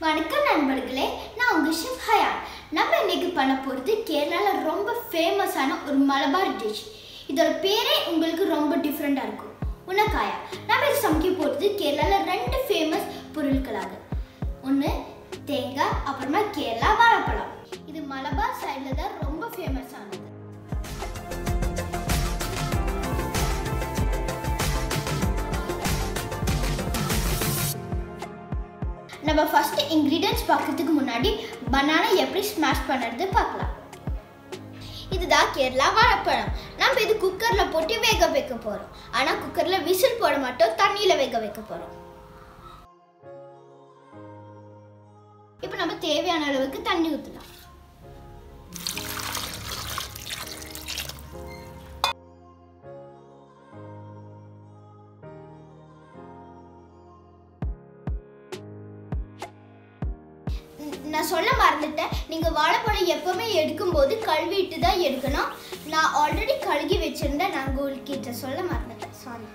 வணக்கம் நண்பர்களே, நான் உங்க ஷெஃப் ஹயான். நம்ம இன்னைக்கு பண்ண போறது கேரளால ரொம்ப ஃபேமஸான ஒரு மலபார் டிஷ். இதோட பேரே உங்களுக்கு ரொம்ப டிஃபரெண்டா இருக்கும். உன்னக்காயா. நம்ம இது சமைக்க போறது கேரளால ரெண்டு ஃபேமஸ் பொருட்களாக. ஒன்று தேங்காய், அப்புறமா கேரளா வாழைப்பழம். இது மலபார் சைடில் தான் ரொம்ப ஃபேமஸ் ஆனது. நம்ம ஃபர்ஸ்ட் இன்கிரீடியன்ட்ஸ் பார்க்கறதுக்கு முன்னாடி பனானா எப்படி ஸ்மாஷ் பண்ணுறது பார்க்கலாம். இதுதான் கேரளா வாழைப்பழம். நம்ம இது குக்கரில் போட்டு வேக வைக்க போகிறோம். ஆனால் குக்கரில் விசில் போட மாட்டோம், தண்ணியில் வேக வைக்க போகிறோம். இப்போ நம்ம தேவையான அளவுக்கு தண்ணி ஊற்றலாம். நான் சொல்ல மறந்துட்டேன், நீங்கள் வாழைப்பழம் எப்பவுமே எடுக்கும்போது கழுவிட்டு தான் எடுக்கணும். நான் ஆல்ரெடி கழுகி வச்சுருந்தேன், நான் உங்களுக்கு சொல்ல மறந்துட்டேன், சாரி.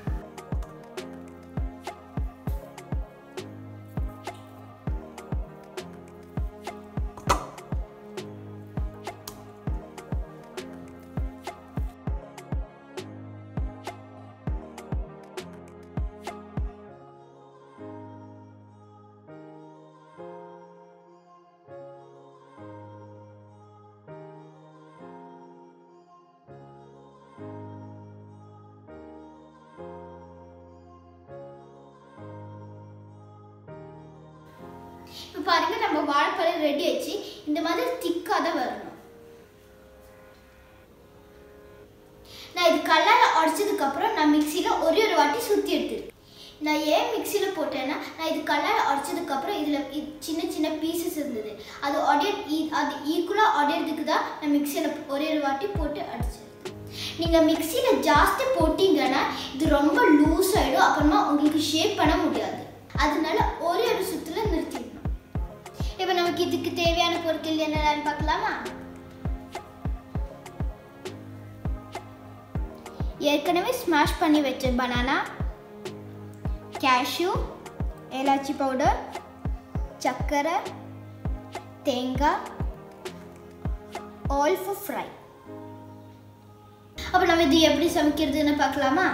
இப்போ பாருங்க, நம்ம வாழைப்பழம் ரெடி ஆச்சு. இந்த மாதிரி திக்காக தான் வரணும். நான் இது கல்லால் உடச்சதுக்கு அப்புறம் நான் மிக்சியில் ஒரு வாட்டி சுற்றி எடுத்துருக்கேன். நான் ஏன் மிக்சியில் போட்டேன்னா, நான் இது கல்லால் உடச்சதுக்கு அப்புறம் இதில் சின்ன சின்ன பீசஸ் இருந்தது. அது ஈக்குவலாக உடையிறதுக்கு தான் நான் மிக்சியில் ஒரு வாட்டி போட்டு அடிச்சிருக்கேன். நீங்கள் மிக்சியில் ஜாஸ்தி போட்டிங்கன்னா இது ரொம்ப லூஸ் ஆகிடும், அப்புறமா உங்களுக்கு ஷேப் பண்ண முடியாது. அதனால ஒரு சுற்றில் நிறுத்திடணும். இப்போ நமக்கு இதுக்கு தேவையான பொருட்கள் என்னென்னு பார்க்கலாமா? ஏற்கனவே ஸ்மாஷ் பண்ணி வச்ச பனானா, கேஷ்யூ, ஏலாச்சி பவுடர், சர்க்கரை, தேங்காய், ஆல் ஃபார் ஃப்ரை. அப்போ நம்ம இது எப்படி சமைக்கிறதுன்னு பார்க்கலாமா?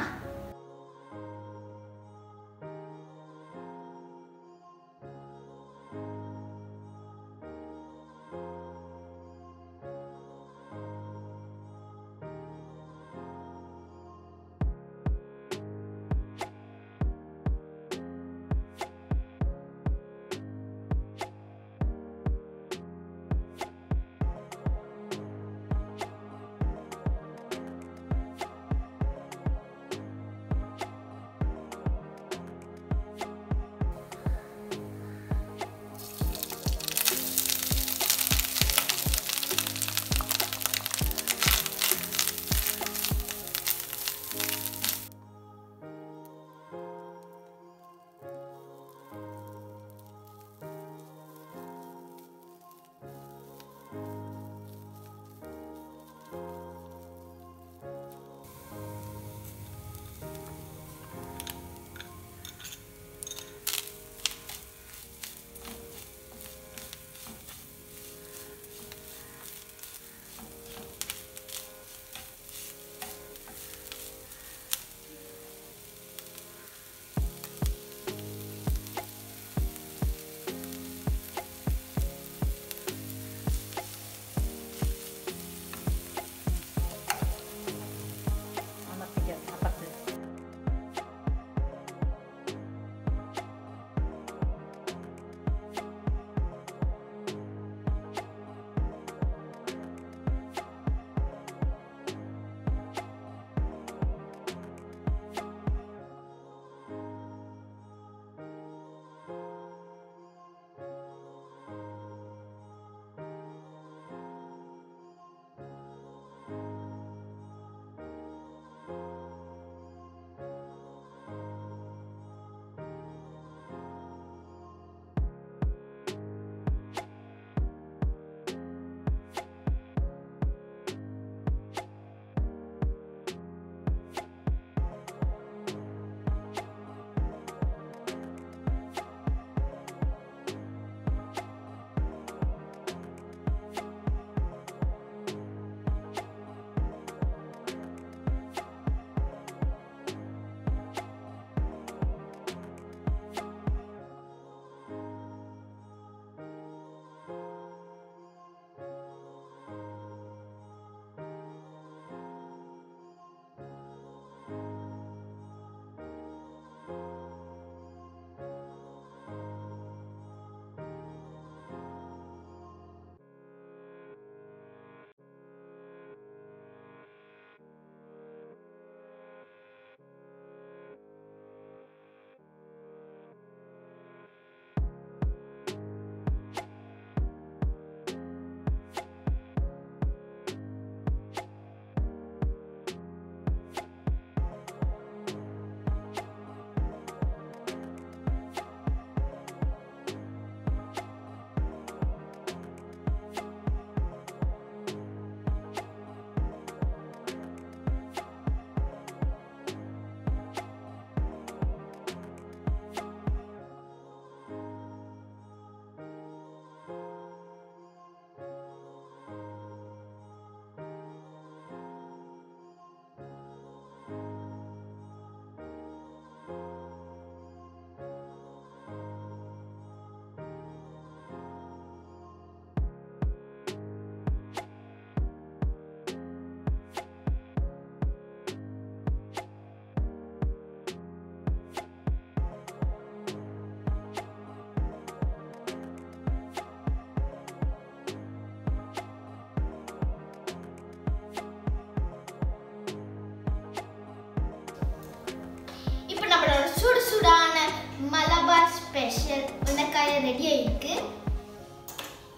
ஸ்பெஷல் உன்னக்காய ரெடி ஆயிருக்கு.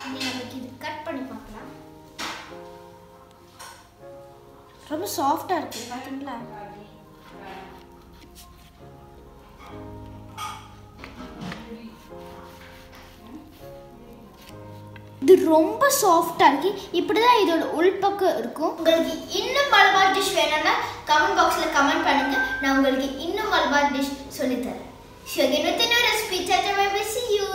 நமக்கு இது கட் பண்ணி பார்க்கலாம். ரொம்ப சாஃப்டா இருக்கு பாத்தீங்களா? இது ரொம்ப சாஃப்டா இருக்கு. இப்படிதான் இதோட உள்பக்கம் இருக்கும். உங்களுக்கு இன்னும் மலபார் டிஷ் வேணும்னா கமெண்ட் பாக்ஸ்ல கமெண்ட் பண்ணுங்க. நான் உங்களுக்கு இன்னும் மலபார் டிஷ் சொல்லி தரேன். See you again with a new recipe. Tata, bye bye. See you.